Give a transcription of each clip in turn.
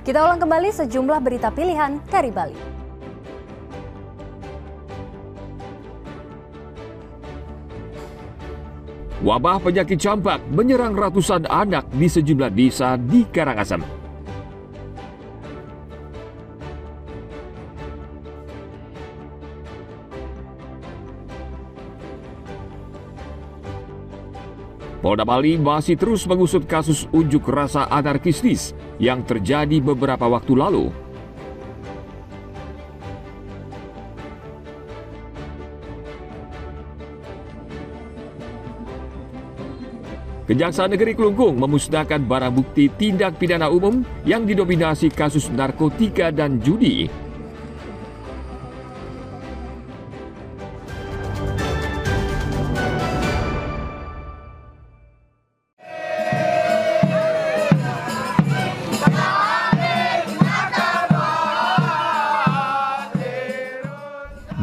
Kita ulang kembali sejumlah berita pilihan dari Bali. Wabah penyakit campak menyerang ratusan anak di sejumlah desa di Karangasem. Polda Bali masih terus mengusut kasus unjuk rasa anarkistis yang terjadi beberapa waktu lalu. Kejaksaan Negeri Klungkung memusnahkan barang bukti tindak pidana umum yang didominasi kasus narkotika dan judi.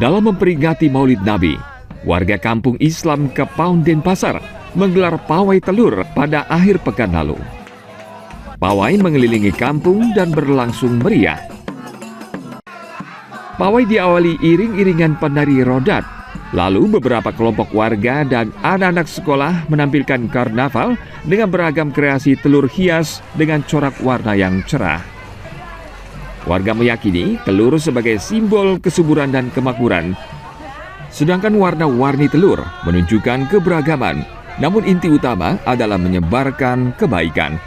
Dalam memperingati Maulid Nabi, warga kampung Islam Kepaon Denpasar menggelar pawai telur pada akhir pekan lalu. Pawai mengelilingi kampung dan berlangsung meriah. Pawai diawali iring-iringan penari rodat, lalu beberapa kelompok warga dan anak-anak sekolah menampilkan karnaval dengan beragam kreasi telur hias dengan corak warna yang cerah. Warga meyakini telur sebagai simbol kesuburan dan kemakmuran. Sedangkan warna-warni telur menunjukkan keberagaman, namun inti utama adalah menyebarkan kebaikan.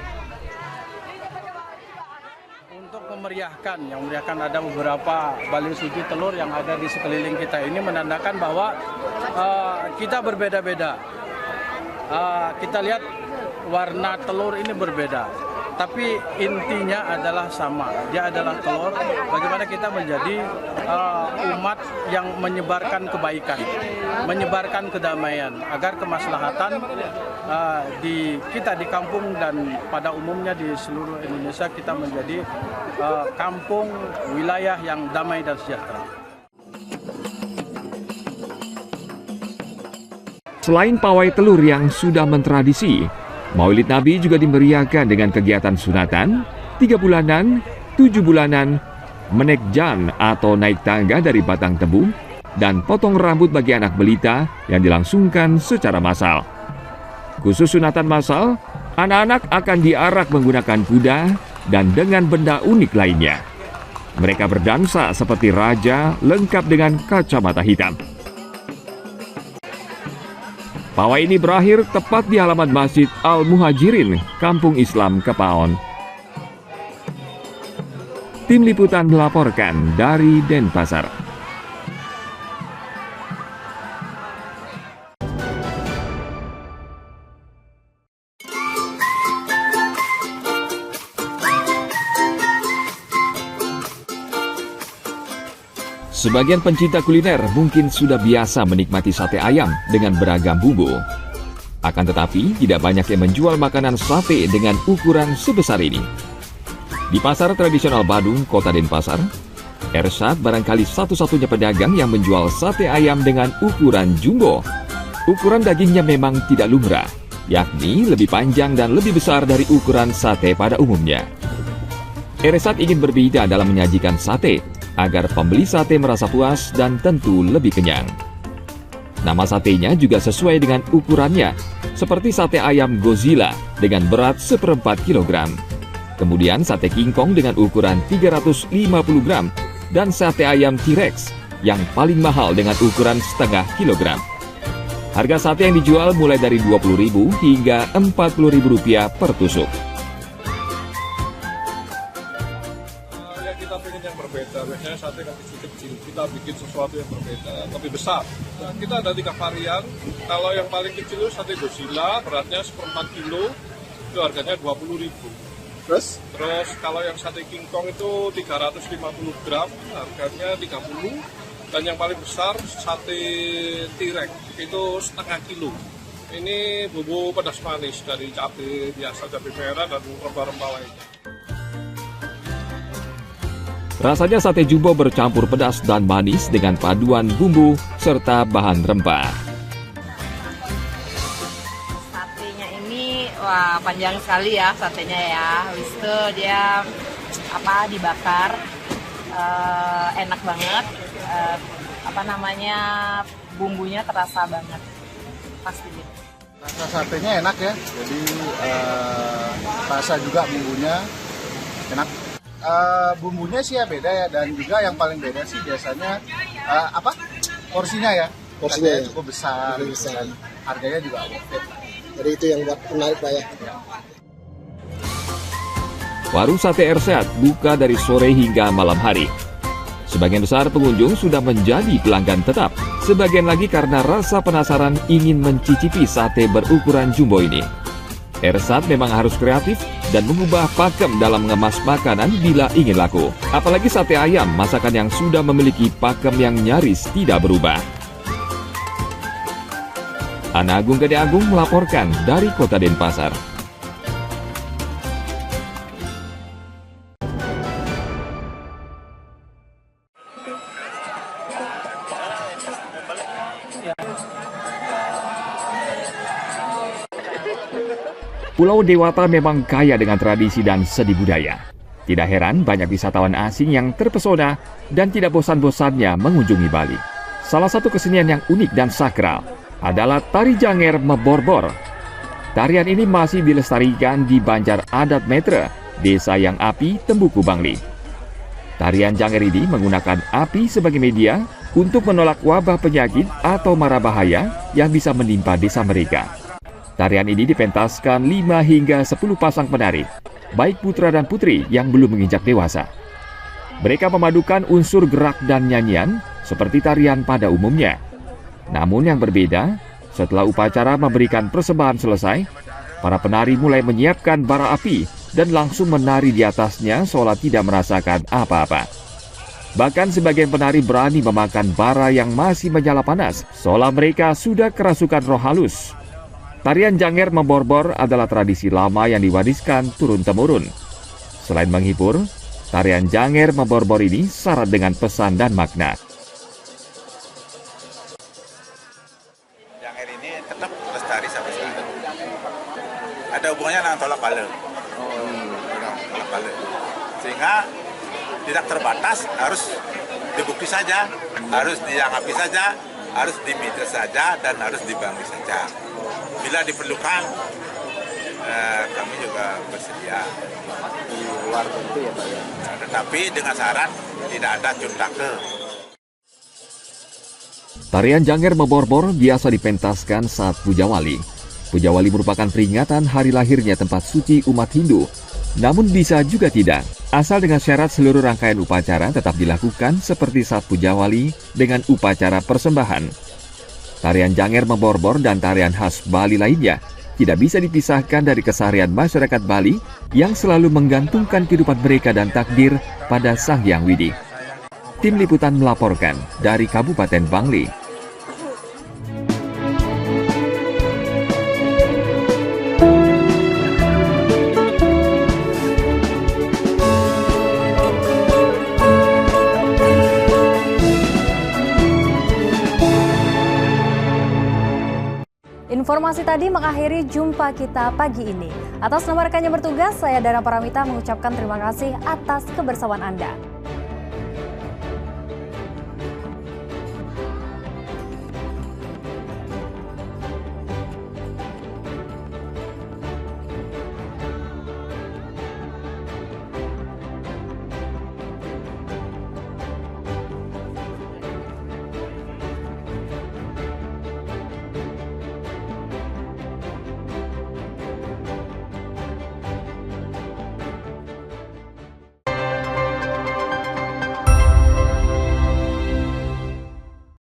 Untuk memeriahkan ada beberapa balon suci telur yang ada di sekeliling kita ini menandakan bahwa kita berbeda-beda. Kita lihat warna telur ini berbeda. Tapi intinya adalah sama, dia adalah telur. Bagaimana kita menjadi umat yang menyebarkan kebaikan, menyebarkan kedamaian, agar kemaslahatan kita di kampung dan pada umumnya di seluruh Indonesia kita menjadi kampung wilayah yang damai dan sejahtera. Selain pawai telur yang sudah mentradisi, Maulid Nabi juga dimeriahkan dengan kegiatan sunatan, 3 bulanan, 7 bulanan, menekjan atau naik tangga dari batang tebu, dan potong rambut bagi anak belita yang dilangsungkan secara massal. Khusus sunatan massal, anak-anak akan diarak menggunakan kuda dan dengan benda unik lainnya. Mereka berdansa seperti raja lengkap dengan kacamata hitam. Pawai ini berakhir tepat di halaman Masjid Al-Muhajirin, Kampung Islam Kepaon. Tim Liputan melaporkan dari Denpasar. Sebagian pencinta kuliner mungkin sudah biasa menikmati sate ayam dengan beragam bumbu. Akan tetapi, tidak banyak yang menjual makanan sate dengan ukuran sebesar ini. Di pasar tradisional Badung, Kota Denpasar, Ersat barangkali satu-satunya pedagang yang menjual sate ayam dengan ukuran jumbo. Ukuran dagingnya memang tidak lumrah, yakni lebih panjang dan lebih besar dari ukuran sate pada umumnya. Ersat ingin berbeda dalam menyajikan sate, agar pembeli sate merasa puas dan tentu lebih kenyang. Nama satenya juga sesuai dengan ukurannya, seperti sate ayam Godzilla dengan berat 1/4 kg. Kemudian sate King Kong dengan ukuran 350 gram, dan sate ayam T-Rex yang paling mahal dengan ukuran 0,5 kg. Harga sate yang dijual mulai dari Rp20.000 hingga Rp40.000 per tusuk. Kita pengen yang berbeda, biasanya sate kan kecil-kecil, kita bikin sesuatu yang berbeda, lebih besar. Nah, kita ada 3 varian. Kalau yang paling kecil itu sate Godzilla, beratnya 1/4 kilo, itu harganya Rp20.000. Terus kalau yang sate King Kong itu 350 gram, harganya Rp30. Dan yang paling besar sate T-Rex, itu 0,5 kilo. Ini bumbu pedas manis dari cabai biasa, cabai merah dan rempah-rempah lainnya. Rasanya sate jumbo bercampur pedas dan manis dengan paduan bumbu serta bahan rempah. Satenya ini wah panjang sekali ya satenya ya. Habis itu dia dibakar, enak banget, bumbunya terasa banget, pasti gitu. Rasa satenya enak ya, jadi rasa juga bumbunya enak. Bumbunya sih ya beda ya, dan juga yang paling beda sih biasanya porsinya ya. Porsinya cukup besar, dan harganya juga worth it. Jadi itu yang buat menarik Pak ya. Warung Sate Ersat buka dari sore hingga malam hari. Sebagian besar pengunjung sudah menjadi pelanggan tetap. Sebagian lagi karena rasa penasaran ingin mencicipi sate berukuran jumbo ini. Ersat memang harus kreatif dan mengubah pakem dalam mengemas makanan bila ingin laku. Apalagi sate ayam, masakan yang sudah memiliki pakem yang nyaris tidak berubah. Ana Agung Gede Agung melaporkan dari Kota Denpasar. Pulau Dewata memang kaya dengan tradisi dan seni budaya. Tidak heran banyak wisatawan asing yang terpesona dan tidak bosan-bosannya mengunjungi Bali. Salah satu kesenian yang unik dan sakral adalah Tari Janger Meborbor. Tarian ini masih dilestarikan di Banjar Adat Metre, Desa Yang Api, Tembuku, Bangli. Tarian Janger ini menggunakan api sebagai media untuk menolak wabah penyakit atau mara bahaya yang bisa menimpa desa mereka. Tarian ini dipentaskan 5 hingga 10 pasang penari, baik putra dan putri yang belum menginjak dewasa. Mereka memadukan unsur gerak dan nyanyian seperti tarian pada umumnya. Namun yang berbeda, setelah upacara memberikan persembahan selesai, para penari mulai menyiapkan bara api dan langsung menari di atasnya seolah tidak merasakan apa-apa. Bahkan sebagian penari berani memakan bara yang masih menyala panas, seolah mereka sudah kerasukan roh halus. Tarian Janger Meborbor adalah tradisi lama yang diwariskan turun-temurun. Selain menghibur, tarian Janger Meborbor ini syarat dengan pesan dan makna. Janger ini tetap lestari sampai sekarang. Ada hubungannya dengan tolak bala. Tolak bala. Sehingga tidak terbatas, harus dibukti saja, harus dianggapi saja, harus dimitra saja, dan harus dibangun saja. Bila diperlukan, kami juga bersedia. Di luar tentu ya Pak ya. Tetapi dengan syarat tidak ada cuntake. Tarian Janger Meborbor biasa dipentaskan saat Puja Wali. Puja Wali merupakan peringatan hari lahirnya tempat suci umat Hindu. Namun bisa juga tidak, asal dengan syarat seluruh rangkaian upacara tetap dilakukan seperti saat Puja Wali dengan upacara persembahan. Tarian Janger Meborbor dan tarian khas Bali lainnya tidak bisa dipisahkan dari keseharian masyarakat Bali yang selalu menggantungkan kehidupan mereka dan takdir pada Sang Hyang Widi. Tim Liputan melaporkan dari Kabupaten Bangli. Informasi tadi mengakhiri jumpa kita pagi ini. Atas nama rekan yang bertugas, saya Dana Paramita mengucapkan terima kasih atas kebersamaan Anda.